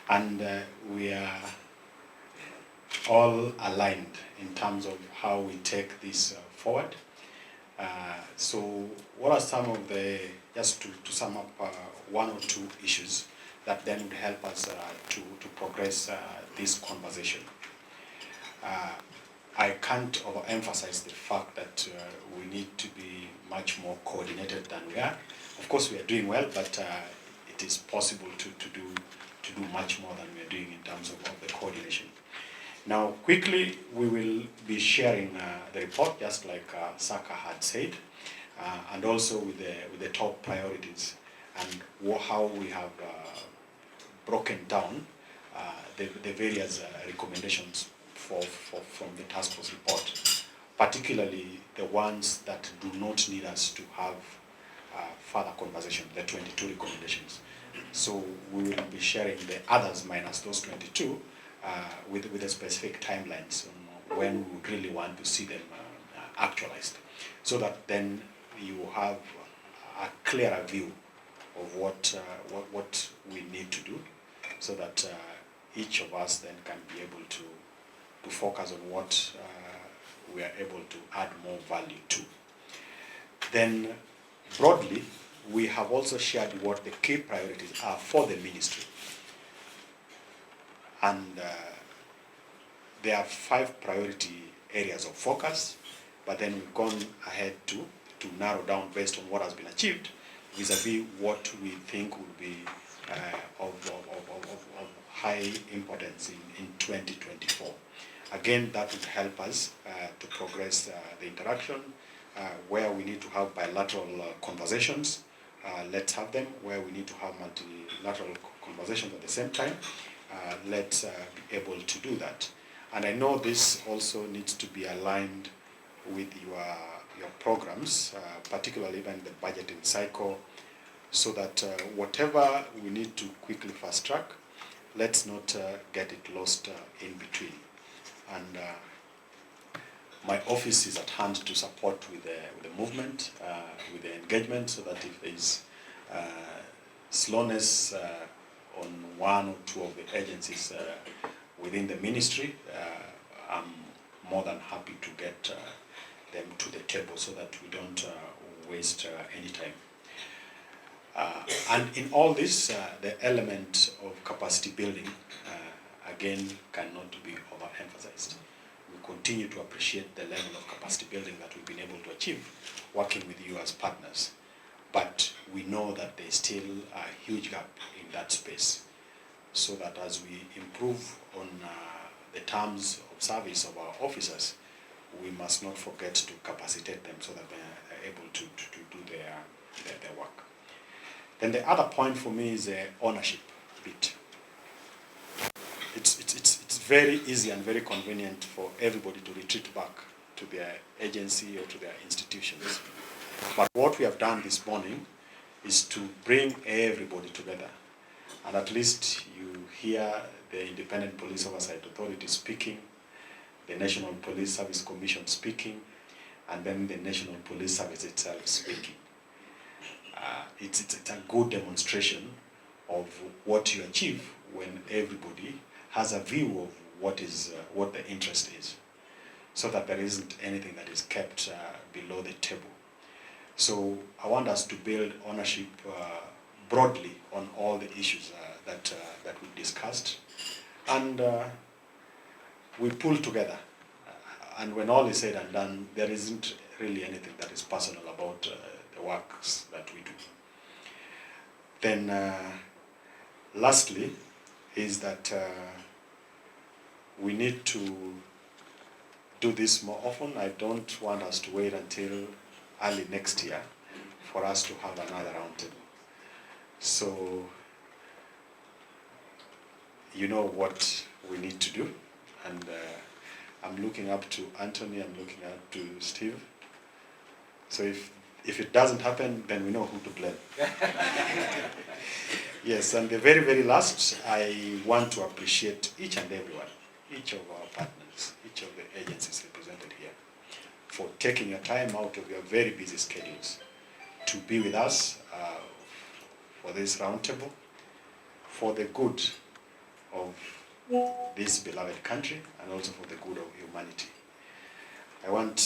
And we are all aligned in terms of how we take this forward. So what are some of the, just to sum up one or two issues that then would help us to progress this conversation. I can't overemphasize the fact that we need to be much more coordinated than we are. Of course, we are doing well, but it is possible to do much more than we are doing in terms of the coordination. Now, quickly, we will be sharing the report, just like Saka had said, and also with the top priorities and how we have broken down the various recommendations from the task force report, particularly the ones that do not need us to have further conversation, the 22 recommendations. So we will be sharing the others minus those 22 with the specific timelines on when we would really want to see them actualized, so that then you have a clearer view of what we need to do, so that each of us then can be able to focus on what we are able to add more value to. Then, broadly, we have also shared what the key priorities are for the ministry. And there are 5 priority areas of focus, but then we've gone ahead to narrow down based on what has been achieved vis-a-vis what we think would be of high importance in 2024. Again, that would help us to progress the interaction. Where we need to have bilateral conversations, let's have them. Where we need to have multilateral conversations at the same time, let's be able to do that. And I know this also needs to be aligned with your programs, particularly even the budgeting cycle, so that whatever we need to quickly fast track, let's not get it lost in between. And my office is at hand to support with the movement, with the engagement, so that if there is slowness on one or two of the agencies within the ministry, I'm more than happy to get them to the table so that we don't waste any time. And in all this, the element of capacity building, again, cannot be overemphasized. We continue to appreciate the level of capacity building that we've been able to achieve working with you as partners. But we know that there's still a huge gap in that space, so that as we improve on the terms of service of our officers, we must not forget to capacitate them so that they are able to do their work. Then the other point for me is the ownership bit. It's very easy and very convenient for everybody to retreat back to their agency or to their institutions. But what we have done this morning is to bring everybody together. And at least you hear the Independent Police Oversight Authority speaking, the National Police Service Commission speaking, and then the National Police Service itself speaking. It's a good demonstration of what you achieve when everybody has a view of what the interest is, so that there isn't anything that is kept below the table. So I want us to build ownership broadly on all the issues that we discussed, and we pull together. And when all is said and done, there isn't really anything that is personal about the works that we do. Then, lastly, is that we need to do this more often. I don't want us to wait until early next year for us to have another roundtable. So, you know what we need to do, and I'm looking up to Anthony, I'm looking up to Steve. So if it doesn't happen, then we know who to blame. Yes, and the very, very last, I want to appreciate each and everyone, each of our partners, each of the agencies represented here, for taking your time out of your very busy schedules to be with us for this roundtable, for the good of this beloved country and also for the good of humanity. I want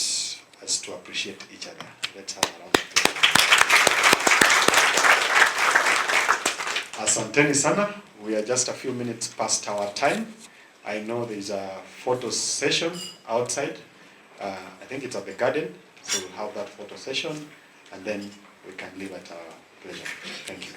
us to appreciate each other. Let's have a round of applause. Asanteni sana. We are just a few minutes past our time. I know there's a photo session outside. I think it's at the garden, so we'll have that photo session, and then we can leave at our pleasure. Thank you.